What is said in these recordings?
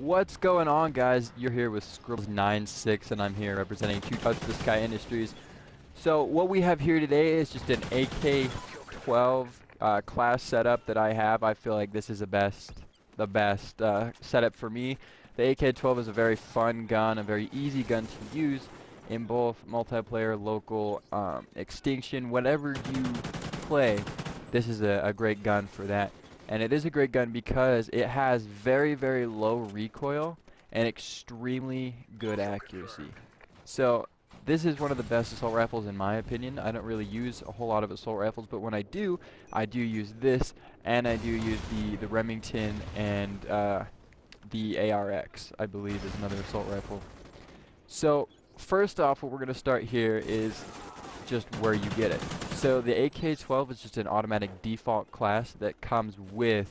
What's going on, guys? You're here with Scribbles96, and I'm here representing Two Touch the Sky Industries. So what we have here today is just an AK-12 class setup that I have. I feel like this is the best setup for me. The AK-12 is a very fun gun, a very easy gun to use in both multiplayer, local, extinction, whatever you play. This is a great gun for that. And it is a great gun because it has very, very low recoil and extremely good accuracy. So this is one of the best assault rifles in my opinion. I don't really use a whole lot of assault rifles, but when I do use this, and I do use the Remington and the ARX, I believe, is another assault rifle. So first off, what we're going to start here is just where you get it. So the AK-12 is just an automatic default class that comes with,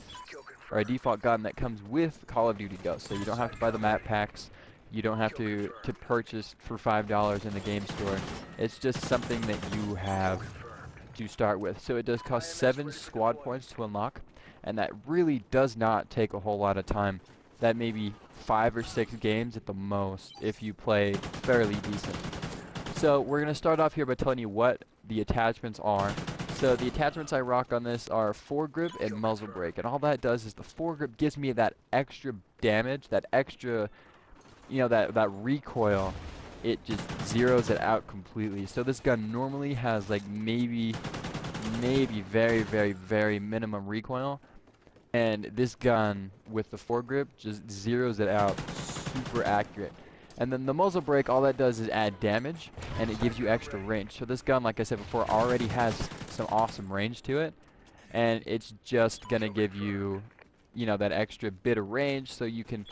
or a default gun that comes with Call of Duty Ghosts. So you don't have to buy the map packs. You don't have to purchase for $5 in the game store. It's just something that you have to start with. So it does cost 7 squad points to unlock, and that really does not take a whole lot of time. That may be 5 or 6 games at the most if you play fairly decent. So we're going to start off here by telling you what the attachments are. So the attachments I rock on this are Fore-Grip and Muzzle Brake, and all that does is the Fore-Grip gives me that extra damage, that extra, that recoil. It just zeroes it out completely. So this gun normally has like maybe very, very, very minimum recoil, and this gun with the Fore-Grip just zeroes it out super accurate. And then the Muzzle Brake, all that does is add damage, and it gives you extra range. So this gun, like I said before, already has some awesome range to it, and it's just gonna give you, that extra bit of range. So you can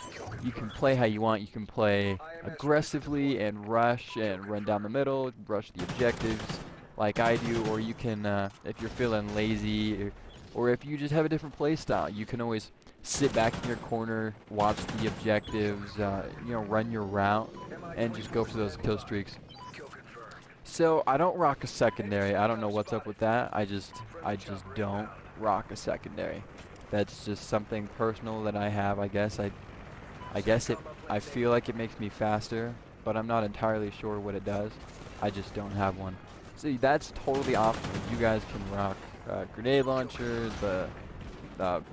play how you want. You can play aggressively and rush and run down the middle, rush the objectives like I do, or you can, if you're feeling lazy, or if you just have a different play style, you can always sit back in your corner, watch the objectives, run your route, and just go for those kill streaks. So I don't rock a secondary. I don't know what's up with that. I just don't rock a secondary. That's just something personal that I have. I guess I feel like it makes me faster, but I'm not entirely sure what it does. I just don't have one. So that's totally optional. You guys can rock grenade launchers,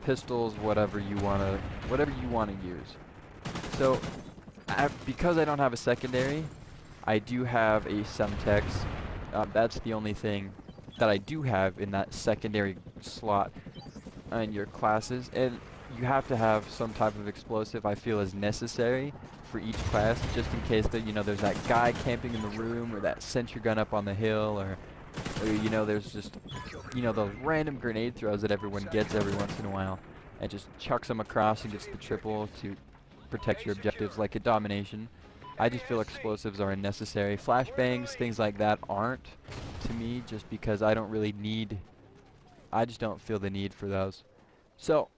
pistols, whatever you wanna use. So because I don't have a secondary, I do have a Semtex. That's the only thing that I do have in that secondary slot in your classes, and you have to have some type of explosive. I feel is necessary for each class, just in case that there's that guy camping in the room, or that sentry gun up on the hill, or there's just those random grenade throws that everyone gets every once in a while, and just chucks them across and gets the triple to protect your objectives like a domination. I just feel explosives are unnecessary. Flashbangs, things like that aren't to me, just because I just don't feel the need for those. So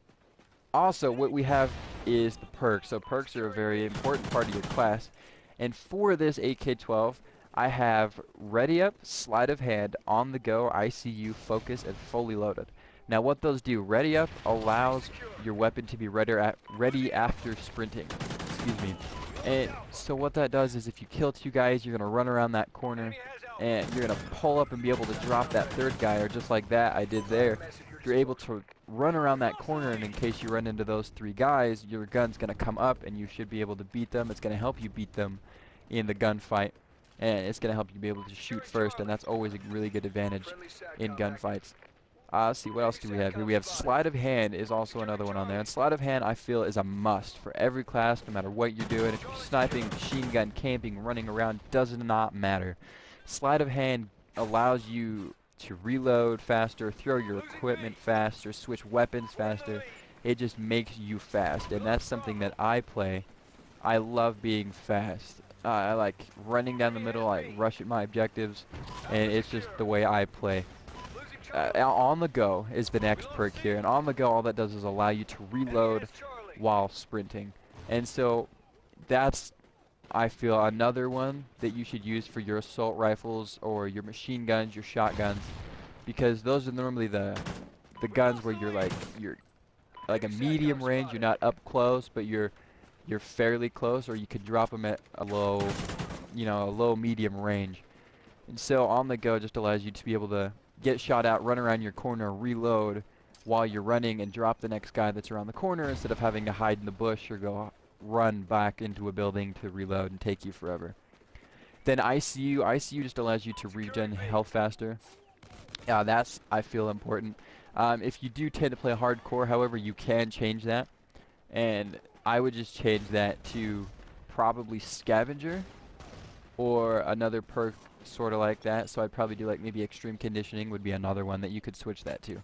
also what we have is the perks. So perks are a very important part of your class, and for this AK-12 I have Ready Up, Sleight of Hand, On the Go, ICU, Focus, and Fully Loaded. Now what those do, Ready Up allows your weapon to be ready after sprinting. Excuse me. And so what that does is if you kill 2 guys, you're going to run around that corner, and you're going to pull up and be able to drop that 3rd guy, or just like that I did there. You're able to run around that corner, and in case you run into those 3 guys, your gun's going to come up, and you should be able to beat them. It's going to help you beat them in the gunfight, and it's going to help you be able to shoot first, and that's always a really good advantage in gunfights. Let's see, what else do we have here? We have Sleight of Hand is also another one on there, and Sleight of Hand I feel is a must for every class, no matter what you're doing. If you're sniping, machine gun, camping, running around, does not matter. Sleight of Hand allows you to reload faster, throw your equipment faster, switch weapons faster. It just makes you fast, and that's something that I play. I love being fast. I like running down the middle, I rush at my objectives, and it's just the way I play. On the Go is the next perk here, and On the Go, all that does is allow you to reload while sprinting. And so that's, I feel, another one that you should use for your assault rifles or your machine guns, your shotguns, because those are normally the guns where you're like a medium range. You're not up close, but you're you're fairly close, or you could drop them at a low, a low medium range. And so on the go just allows you to be able to get shot out, run around your corner, reload while you're running, and drop the next guy that's around the corner instead of having to hide in the bush or go run back into a building to reload and take you forever. Then ICU just allows you to regen health faster. That's, I feel, important. If you do tend to play hardcore, however, you can change that. And I would just change that to probably Scavenger or another perk sort of like that. So I'd probably do like maybe Extreme Conditioning would be another one that you could switch that to.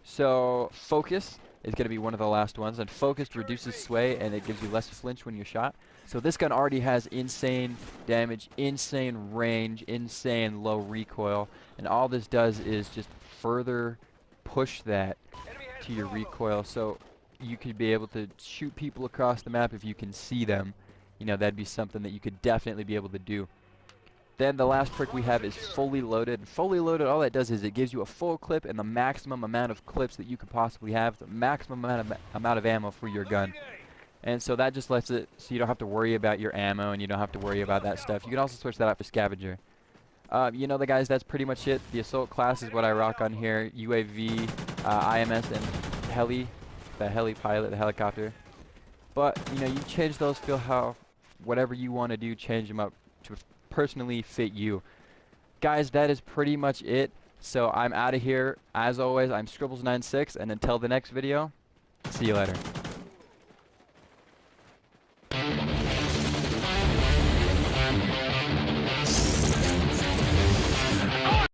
So Focus is going to be one of the last ones, and Focused reduces sway and it gives you less flinch when you're shot. So this gun already has insane damage, insane range, insane low recoil, and all this does is just further push that to your recoil, so you could be able to shoot people across the map if you can see them. That'd be something that you could definitely be able to do. Then the last perk we have is Fully Loaded. Fully Loaded, all that does is it gives you a full clip and the maximum amount of clips that you could possibly have, the maximum amount of ammo for your gun. And so that just lets it so you don't have to worry about your ammo and you don't have to worry about that stuff. You can also switch that out for Scavenger. The guys, that's pretty much it. The Assault class is what I rock on here. UAV, IMS, and Heli. The Heli pilot, the helicopter. But, you change those, feel how, whatever you want to do, change them up to personally fit you. Guys, that is pretty much it. So I'm out of here. As always, I'm Scribbles96, and until the next video, see you later.